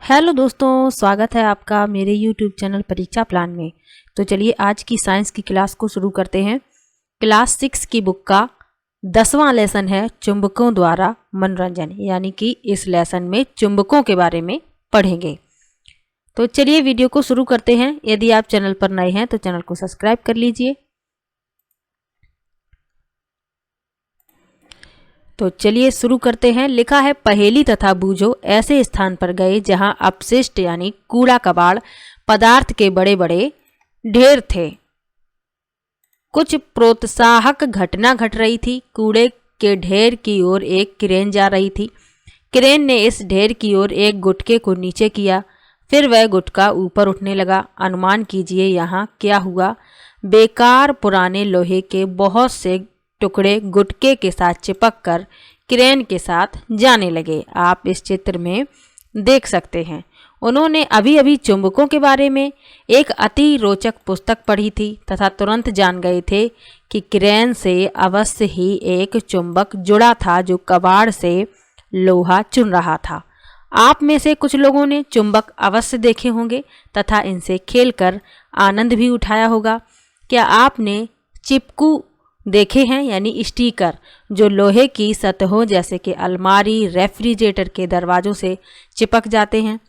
Hello दोस्तों, स्वागत है आपका मेरे YouTube चैनल परीक्षा प्लान में। तो चलिए आज की साइंस की क्लास को शुरू करते हैं। क्लास 6 की बुक का 10वां लेसन है चुंबकों द्वारा मनोरंजन, यानी कि इस लेसन में चुंबकों के बारे में पढ़ेंगे। तो चलिए वीडियो को शुरू करते हैं। यदि आप चैनल पर नए हैं तो चैनल को सब्सक्राइब कर लीजिए। तो चलिए शुरू करते हैं। लिखा है, पहेली तथा बूझो ऐसे स्थान पर गए जहां अपशिष्ट यानी कूड़ा कबाड़ पदार्थ के बड़े बड़े ढेर थे। कुछ प्रोत्साहक घटना घट रही थी। कूड़े के ढेर की ओर एक क्रेन जा रही थी। क्रेन ने इस ढेर की ओर एक गुटके को नीचे किया, फिर वह गुटका ऊपर उठने लगा। अनुमान कीजिए यहाँ क्या हुआ। बेकार पुराने लोहे के बहुत से टुकड़े गुटके के साथ चिपक कर क्रेन के साथ जाने लगे। आप इस चित्र में देख सकते हैं। उन्होंने अभी अभी चुंबकों के बारे में एक अति रोचक पुस्तक पढ़ी थी तथा तुरंत जान गए थे कि क्रेन से अवश्य ही एक चुंबक जुड़ा था जो कबाड़ से लोहा चुन रहा था। आप में से कुछ लोगों ने चुंबक अवश्य देखे होंगे तथा इनसे खेलकर आनंद भी उठाया होगा। क्या आपने चिपकू देखे हैं, यानी स्टिकर, जो लोहे की सतहों जैसे कि अलमारी, रेफ्रिजरेटर के दरवाजों से चिपक जाते हैं।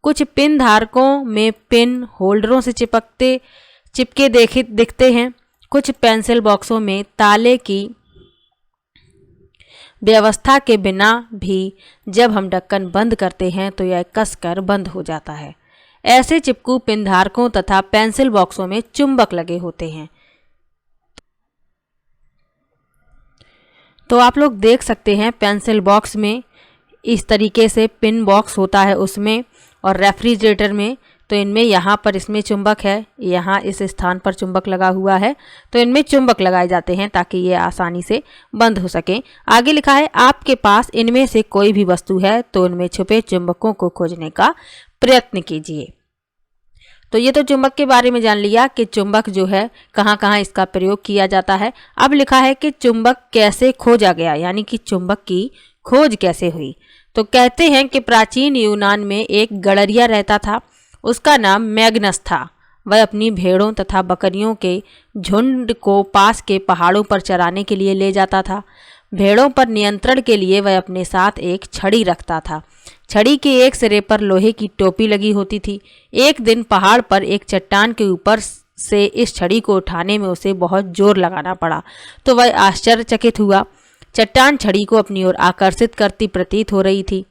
कुछ पिन धारकों में पिन होल्डरों से चिपके दिखते हैं। कुछ पेंसिल बॉक्सों में ताले की व्यवस्था के बिना भी जब हम ढक्कन बंद करते हैं तो यह कसकर बंद हो जाता है। ऐसे चिपकू पिन धारकों तथा पेंसिल बॉक्सों में चुंबक लगे होते हैं। तो आप लोग देख सकते हैं पेंसिल बॉक्स में इस तरीके से पिन बॉक्स होता है उसमें, और रेफ्रिजरेटर में तो इनमें यहाँ पर इसमें चुंबक है, यहाँ इस स्थान पर चुंबक लगा हुआ है, तो इनमें चुंबक लगाए जाते हैं ताकि ये आसानी से बंद हो सके। आगे लिखा है, आपके पास इनमें से कोई भी वस्तु है तो उनमें छुपे चुंबकों को खोजने का प्रयत्न कीजिए। तो ये तो चुंबक के बारे में जान लिया कि चुंबक जो है कहाँ कहाँ इसका प्रयोग किया जाता है। अब लिखा है कि चुंबक कैसे खोजा गया, यानी कि चुंबक की खोज कैसे हुई। तो कहते हैं कि प्राचीन यूनान में एक गड़रिया रहता था। उसका नाम मैग्नस था। वह अपनी भेड़ों तथा बकरियों के झुंड को पास के पहाड़ों पर चराने के लिए ले जाता था। भेड़ों पर नियंत्रण के लिए वह अपने साथ एक छड़ी रखता था। छड़ी के एक सिरे पर लोहे की टोपी लगी होती थी। एक दिन पहाड़ पर एक चट्टान के ऊपर से इस छड़ी को उठाने में उसे बहुत जोर लगाना पड़ा, तो वह आश्चर्यचकित हुआ। चट्टान छड़ी को अपनी ओर आकर्षित करती प्रतीत हो रही थी।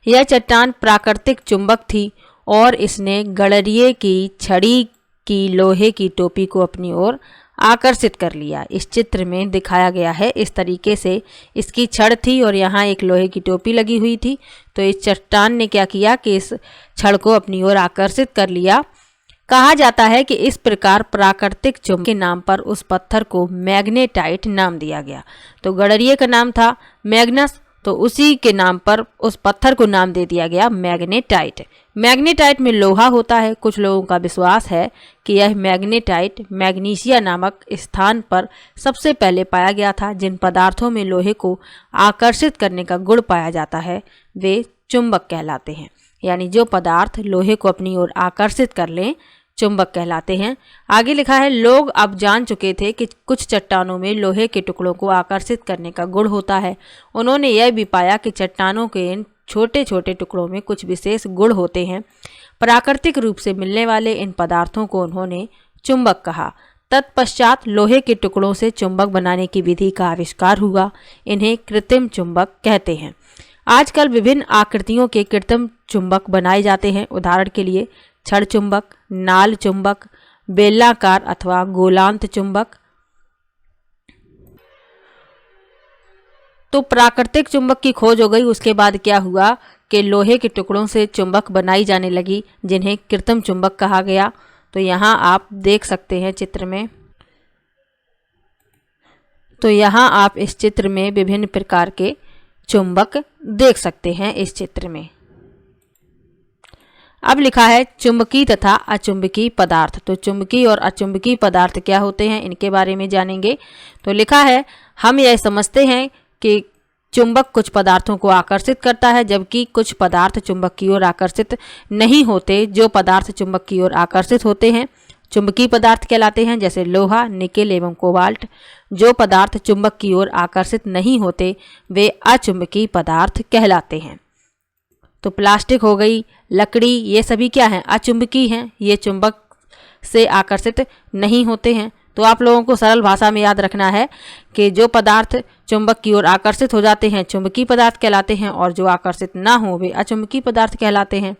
यह चट्टान प्राकृतिक चुंबक थी और इसने गड़रिये की छड़ी की लोहे की टोपी को अपनी ओर आकर्षित कर लिया। इस चित्र में दिखाया गया है इस तरीके से इसकी छड़ थी और यहाँ एक लोहे की टोपी लगी हुई थी। तो इस चट्टान ने क्या किया कि इस छड़ को अपनी ओर आकर्षित कर लिया। कहा जाता है कि इस प्रकार प्राकृतिक चुंबक के नाम पर उस पत्थर को मैग्नेटाइट नाम दिया गया। तो गड़रिये का नाम था मैग्नस, तो उसी के नाम पर उस पत्थर को नाम दे दिया गया मैग्नेटाइट। मैग्नेटाइट में लोहा होता है। कुछ लोगों का विश्वास है कि यह मैग्नेटाइट मैग्नीशिया नामक स्थान पर सबसे पहले पाया गया था। जिन पदार्थों में लोहे को आकर्षित करने का गुण पाया जाता है वे चुंबक कहलाते हैं, यानी जो पदार्थ लोहे को अपनी ओर आकर्षित कर लें चुंबक कहलाते हैं। आगे लिखा है, लोग अब जान चुके थे कि कुछ चट्टानों में लोहे के टुकड़ों को आकर्षित करने का गुण होता है। उन्होंने यह भी पाया कि चट्टानों के इन छोटे छोटे टुकड़ों में कुछ विशेष गुण होते हैं। प्राकृतिक रूप से मिलने वाले इन पदार्थों को उन्होंने चुंबक कहा। तत्पश्चात लोहे के टुकड़ों से चुंबक बनाने की विधि का आविष्कार हुआ। इन्हें कृत्रिम चुंबक कहते हैं। आजकल विभिन्न आकृतियों के कृत्रिम चुंबक बनाए जाते हैं। उदाहरण के लिए छड़ चुंबक, नाल चुंबक, बेलनाकार अथवा गोलांत चुंबक। तो प्राकृतिक चुंबक की खोज हो गई। उसके बाद क्या हुआ कि लोहे के टुकड़ों से चुंबक बनाई जाने लगी जिन्हें कृत्रिम चुंबक कहा गया। तो यहाँ आप देख सकते हैं चित्र में। तो यहाँ आप इस चित्र में विभिन्न प्रकार के चुंबक देख सकते हैं इस चित्र में। अब लिखा है चुंबकीय तथा अचुंबकीय पदार्थ। तो चुंबकीय और अचुंबकीय पदार्थ क्या होते हैं इनके बारे में जानेंगे। तो लिखा है, हम यह समझते हैं कि चुंबक कुछ पदार्थों को आकर्षित करता है, जबकि कुछ पदार्थ चुंबक की ओर आकर्षित नहीं होते। जो पदार्थ चुंबक की ओर आकर्षित होते हैं चुंबकीय पदार्थ कहलाते हैं, जैसे लोहा, निकेल एवं कोबाल्ट। जो पदार्थ चुंबक की ओर आकर्षित नहीं होते वे अचुंबकीय पदार्थ कहलाते हैं। तो प्लास्टिक हो गई, लकड़ी, ये सभी क्या हैं? अचुंबकीय हैं, ये चुंबक से आकर्षित नहीं होते हैं। तो आप लोगों को सरल भाषा में याद रखना है कि जो पदार्थ चुंबक की ओर आकर्षित हो जाते हैं चुंबकीय पदार्थ कहलाते हैं, और जो आकर्षित ना हो वे अचुंबकीय पदार्थ कहलाते हैं।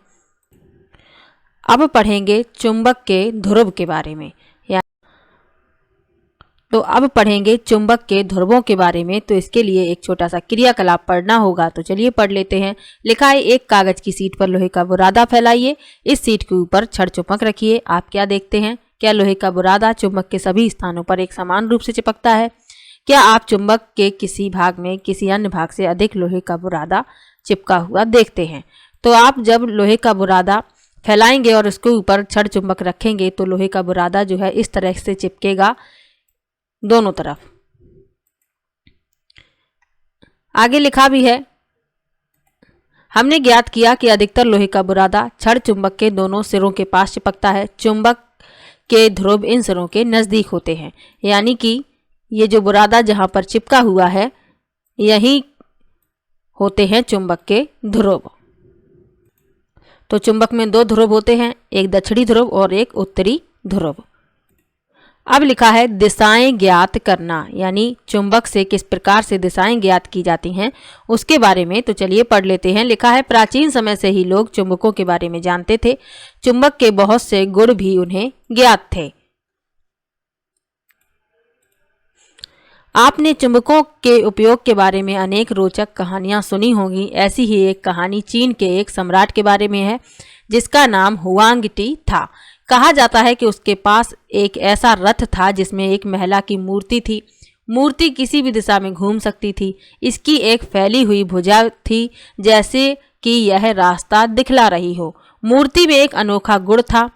अब पढ़ेंगे चुंबक के ध्रुव के बारे में। अब पढ़ेंगे चुंबक के ध्रुवों के बारे में। तो इसके लिए एक छोटा सा क्रियाकलाप पढ़ना होगा, तो चलिए पढ़ लेते हैं। लिखा है, एक कागज की सीट पर लोहे का बुरादा फैलाइए, इस सीट के ऊपर छड़ चुंबक रखिए। आप क्या देखते हैं? क्या लोहे का बुरादा चुंबक के सभी स्थानों पर एक समान रूप से चिपकता है? क्या आप चुंबक के किसी भाग में किसी अन्य भाग से अधिक लोहे का बुरादा चिपका हुआ देखते हैं? तो आप जब लोहे का बुरादा फैलाएंगे और उसके ऊपर छड़ चुंबक रखेंगे तो लोहे का बुरादा जो है इस तरह से चिपकेगा दोनों तरफ। आगे लिखा भी है, हमने ज्ञात किया कि अधिकतर लोहे का बुरादा छड़ चुंबक के दोनों सिरों के पास चिपकता है। चुंबक के ध्रुव इन सिरों के नजदीक होते हैं, यानी कि ये जो बुरादा जहां पर चिपका हुआ है यही होते हैं चुंबक के ध्रुव। तो चुंबक में दो ध्रुव होते हैं, एक दक्षिणी ध्रुव और एक उत्तरी ध्रुव। अब लिखा है दिशाएं ज्ञात करना, यानी चुंबक से किस प्रकार से दिशाएं ज्ञात की जाती हैं उसके बारे में। तो चलिए पढ़ लेते हैं। लिखा है, प्राचीन समय से ही लोग चुंबकों के बारे में जानते थे। चुंबक के बहुत से गुण भी उन्हें ज्ञात थे। आपने चुंबकों के उपयोग के बारे में अनेक रोचक कहानियां सुनी होंगी। ऐसी ही एक कहानी चीन के एक सम्राट के बारे में है जिसका नाम हुआंग टी था। कहा जाता है कि उसके पास एक ऐसा रथ था जिसमें एक महिला की मूर्ति थी। मूर्ति किसी भी दिशा में घूम सकती थी। इसकी एक फैली हुई भुजा थी जैसे कि यह रास्ता दिखला रही हो। मूर्ति में एक अनोखा गुण था।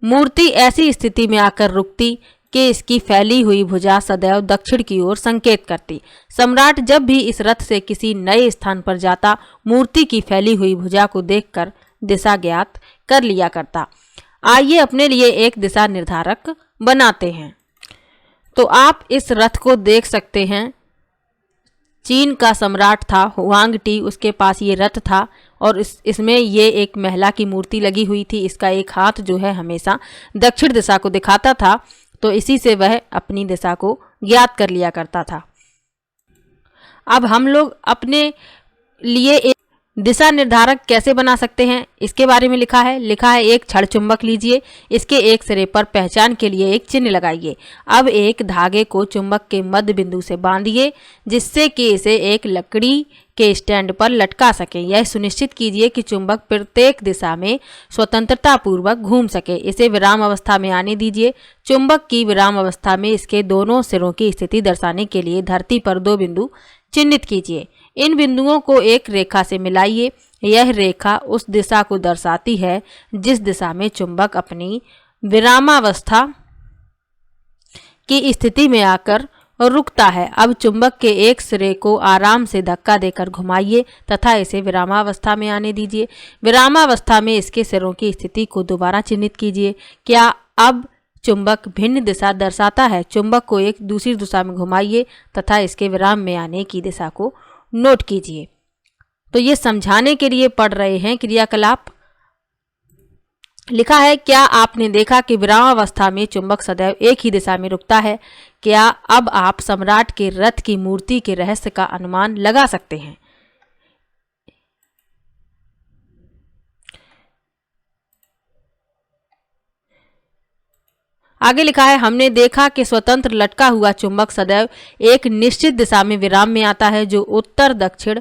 मूर्ति ऐसी स्थिति में आकर रुकती कि इसकी फैली हुई भुजा सदैव दक्षिण की ओर संकेत करती। सम्राट जब भी इस रथ से किसी नए स्थान पर जाता मूर्ति की फैली हुई भुजा को देखकर दिशा ज्ञात कर लिया करता। आइए अपने लिए एक दिशा निर्धारक बनाते हैं। तो आप इस रथ को देख सकते हैं। चीन का सम्राट था हुआंग टी, उसके पास ये रथ था और इसमें ये एक महिला की मूर्ति लगी हुई थी। इसका एक हाथ जो है हमेशा दक्षिण दिशा को दिखाता था, तो इसी से वह अपनी दिशा को ज्ञात कर लिया करता था। अब हम लोग अपने लिए एक दिशा निर्धारक कैसे बना सकते हैं इसके बारे में लिखा है एक छड़ चुंबक लीजिए, इसके एक सिरे पर पहचान के लिए एक चिन्ह लगाइए। अब एक धागे को चुंबक के मध्य बिंदु से बांधिए जिससे कि इसे एक लकड़ी के स्टैंड पर लटका सके। यह सुनिश्चित कीजिए कि चुंबक प्रत्येक दिशा में स्वतंत्रता पूर्वक घूम सके। इसे विराम अवस्था में आने दीजिए। चुंबक की विराम अवस्था में इसके दोनों सिरों की स्थिति दर्शाने के लिए धरती पर दो बिंदु चिन्हित कीजिए। इन बिंदुओं को एक रेखा से मिलाइए। यह रेखा उस दिशा को दर्शाती है जिस दिशा में चुंबक अपनी विरामावस्था की स्थिति में आकर रुकता है। अब चुंबक के एक सिरे को आराम से धक्का देकर घुमाइए तथा इसे विरामावस्था में आने दीजिए। विरामावस्था में इसके सिरों की स्थिति को दोबारा चिन्हित कीजिए। क्या अब चुंबक भिन्न दिशा दर्शाता है? चुंबक को एक दूसरी दिशा में घुमाइए तथा इसके विराम में आने की दिशा को नोट कीजिए। तो ये समझाने के लिए पढ़ रहे हैं क्रियाकलाप। लिखा है, क्या आपने देखा कि विरामावस्था में चुंबक सदैव एक ही दिशा में रुकता है? क्या अब आप सम्राट के रथ की मूर्ति के रहस्य का अनुमान लगा सकते हैं? आगे लिखा है, हमने देखा कि स्वतंत्र लटका हुआ चुंबक सदैव एक निश्चित दिशा में विराम में आता है जो उत्तर दक्षिण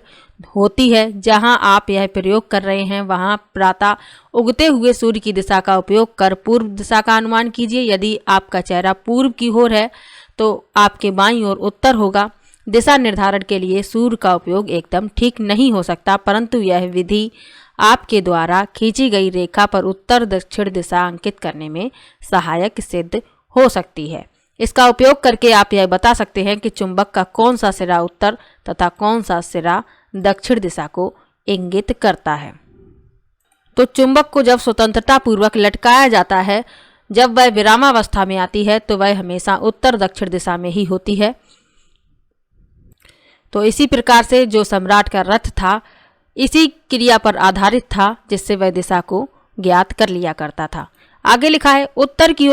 होती है। जहां आप यह प्रयोग कर रहे हैं वहां प्रातः उगते हुए सूर्य की दिशा का उपयोग कर पूर्व दिशा का अनुमान कीजिए। यदि आपका चेहरा पूर्व की ओर है तो आपके बाईं ओर उत्तर होगा। दिशा निर्धारण के लिए सूर्य का उपयोग एकदम ठीक नहीं हो सकता, परंतु यह विधि आपके द्वारा खींची गई रेखा पर उत्तर दक्षिण दिशा अंकित करने में सहायक सिद्ध हो सकती है। इसका उपयोग करके आप यह बता सकते हैं कि चुंबक का कौन सा सिरा उत्तर तथा कौन सा सिरा दक्षिण दिशा को इंगित करता है। तो चुंबक को जब स्वतंत्रता पूर्वक लटकाया जाता है, जब वह विरामावस्था में आती है, तो वह हमेशा उत्तर दक्षिण दिशा में ही होती है। तो इसी प्रकार से जो सम्राट का रथ था इसी क्रिया पर आधारित था, जिससे वह दिशा को ज्ञात कर लिया करता था। आगे लिखा है उत्तर की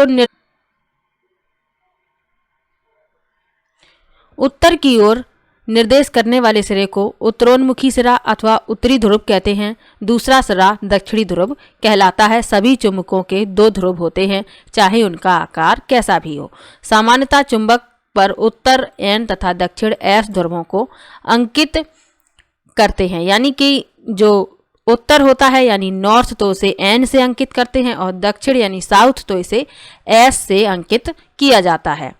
ओर निर्देश करने वाले सिरे को उत्तरोन्मुखी सिरा अथवा उत्तरी ध्रुव कहते हैं। दूसरा सिरा दक्षिणी ध्रुव कहलाता है। सभी चुंबकों के 2 ध्रुव होते हैं, चाहे उनका आकार कैसा भी हो। सामान्यतः चुंबक पर उत्तर एन तथा दक्षिण एस ध्रुवों को अंकित करते हैं, यानी कि जो उत्तर होता है यानी नॉर्थ तो इसे एन से अंकित करते हैं और दक्षिण यानी साउथ तो इसे एस से अंकित किया जाता है।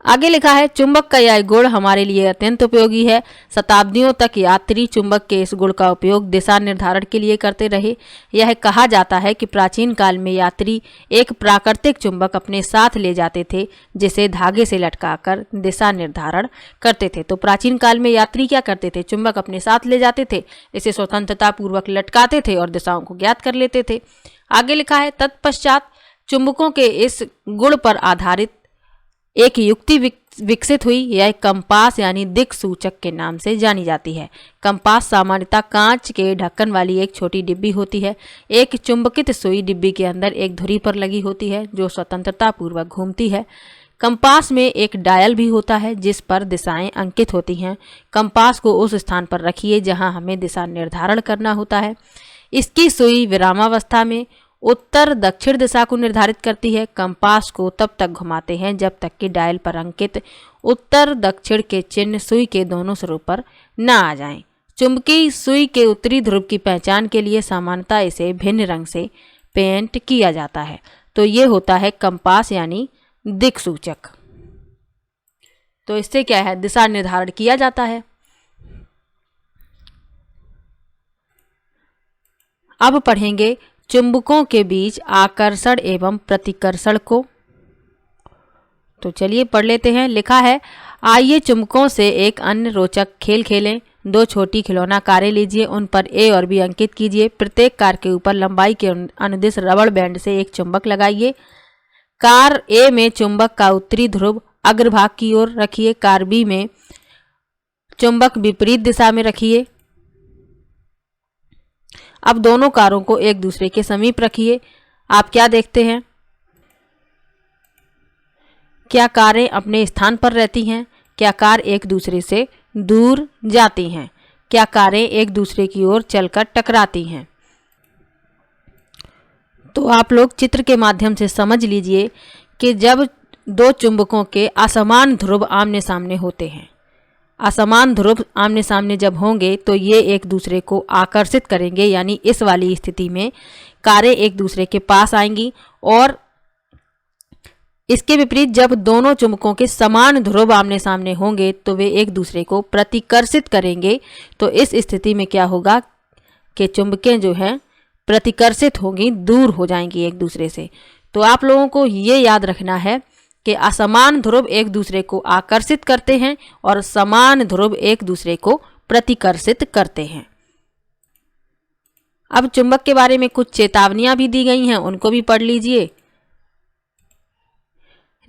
आगे लिखा है चुंबक का यह गुण हमारे लिए अत्यंत उपयोगी है। शताब्दियों तक यात्री चुंबक के इस गुण का उपयोग दिशा निर्धारण के लिए करते रहे। यह कहा जाता है कि प्राचीन काल में यात्री एक प्राकृतिक चुंबक अपने साथ ले जाते थे, जिसे धागे से लटकाकर दिशा निर्धारण करते थे। तो प्राचीन काल में यात्री क्या करते थे? चुंबक अपने साथ ले जाते थे, इसे स्वतंत्रता पूर्वक लटकाते थे और दिशाओं को ज्ञात कर लेते थे। आगे लिखा है तत्पश्चात चुंबकों के इस गुण पर आधारित एक युक्ति विकसित हुई। यह कंपास यानी दिक् सूचक के नाम से जानी जाती है। कंपास सामान्यतः कांच के ढक्कन वाली एक छोटी डिब्बी होती है। एक चुंबकित सुई डिब्बी के अंदर एक धुरी पर लगी होती है जो स्वतंत्रता पूर्वक घूमती है। कंपास में एक डायल भी होता है जिस पर दिशाएं अंकित होती हैं। कंपास को उस स्थान पर रखिए जहां हमें दिशा निर्धारण करना होता है। इसकी सुई विरामावस्था में उत्तर दक्षिण दिशा को निर्धारित करती है। कंपास को तब तक घुमाते हैं जब तक कि डायल पर अंकित उत्तर दक्षिण के चिन्ह सुई के दोनों सिरों पर न आ जाएं। चुंबकीय सुई के उत्तरी ध्रुव की पहचान के लिए सामान्यतः इसे भिन्न रंग से पेंट किया जाता है। तो ये होता है कंपास यानी दिक् सूचक। तो इससे क्या है? दिशा निर्धारण किया जाता है। अब पढ़ेंगे चुंबकों के बीच आकर्षण एवं प्रतिकर्षण को। तो चलिए पढ़ लेते हैं। लिखा है आइए चुंबकों से एक अन्य रोचक खेल खेलें। 2 छोटी खिलौना कारें लीजिए, उन पर ए और बी अंकित कीजिए। प्रत्येक कार के ऊपर लंबाई के अनुदिश रबड़ बैंड से एक चुंबक लगाइए। कार ए में चुंबक का उत्तरी ध्रुव अग्रभाग की ओर रखिए। कार बी में चुंबक विपरीत दिशा में रखिए। अब दोनों कारों को एक दूसरे के समीप रखिए। आप क्या देखते हैं? क्या कारें अपने स्थान पर रहती हैं? क्या कार एक दूसरे से दूर जाती हैं? क्या कारें एक दूसरे की ओर चलकर टकराती हैं? तो आप लोग चित्र के माध्यम से समझ लीजिए कि जब 2 चुंबकों के असमान ध्रुव आमने सामने होते हैं, असमान ध्रुव आमने सामने जब होंगे तो ये एक दूसरे को आकर्षित करेंगे, यानी इस वाली स्थिति में कारें एक दूसरे के पास आएंगी। और इसके विपरीत जब दोनों चुंबकों के समान ध्रुव आमने सामने होंगे तो वे एक दूसरे को प्रतिकर्षित करेंगे। तो इस स्थिति में क्या होगा कि चुंबकें जो हैं प्रतिकर्षित होंगी, दूर हो जाएंगी एक दूसरे से। तो आप लोगों को ये याद रखना है कि असमान ध्रुव एक दूसरे को आकर्षित करते हैं और समान ध्रुव एक दूसरे को प्रतिकर्षित करते हैं। अब चुंबक के बारे में कुछ चेतावनियां भी दी गई हैं, उनको भी पढ़ लीजिए।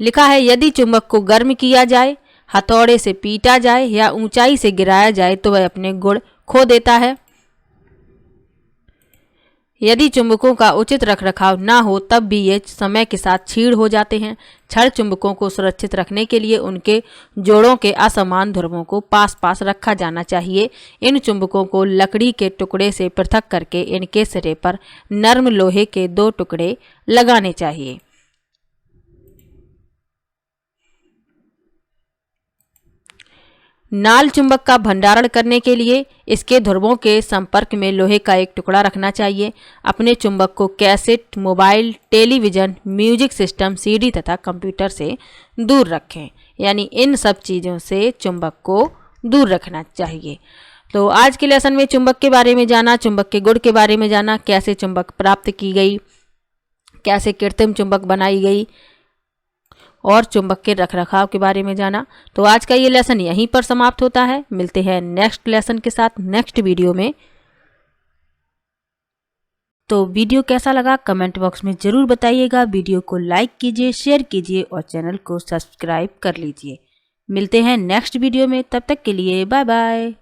लिखा है यदि चुंबक को गर्म किया जाए, हथौड़े से पीटा जाए या ऊंचाई से गिराया जाए तो वह अपने गुण खो देता है। यदि चुंबकों का उचित रखरखाव ना हो तब भी ये समय के साथ क्षीण हो जाते हैं। छड़ चुंबकों को सुरक्षित रखने के लिए उनके जोड़ों के असमान ध्रुवों को पास पास रखा जाना चाहिए। इन चुंबकों को लकड़ी के टुकड़े से पृथक करके इनके सिरे पर नर्म लोहे के 2 टुकड़े लगाने चाहिए। नाल चुंबक का भंडारण करने के लिए इसके ध्रुवों के संपर्क में लोहे का एक टुकड़ा रखना चाहिए। अपने चुंबक को cassette, mobile, television, music system, CD तथा कंप्यूटर से दूर रखें, यानी इन सब चीज़ों से चुंबक को दूर रखना चाहिए। तो आज के लेसन में चुंबक के बारे में जाना, चुंबक के गुण के बारे में जाना, कैसे चुंबक प्राप्त की गई, कैसे कृत्रिम चुंबक बनाई गई और चुंबक के रखरखाव के बारे में जाना। तो आज का ये लेसन यहीं पर समाप्त होता है। मिलते हैं नेक्स्ट लेसन के साथ नेक्स्ट वीडियो में। तो वीडियो कैसा लगा कमेंट बॉक्स में ज़रूर बताइएगा। वीडियो को लाइक कीजिए, शेयर कीजिए और चैनल को सब्सक्राइब कर लीजिए। मिलते हैं नेक्स्ट वीडियो में, तब तक के लिए बाय बाय।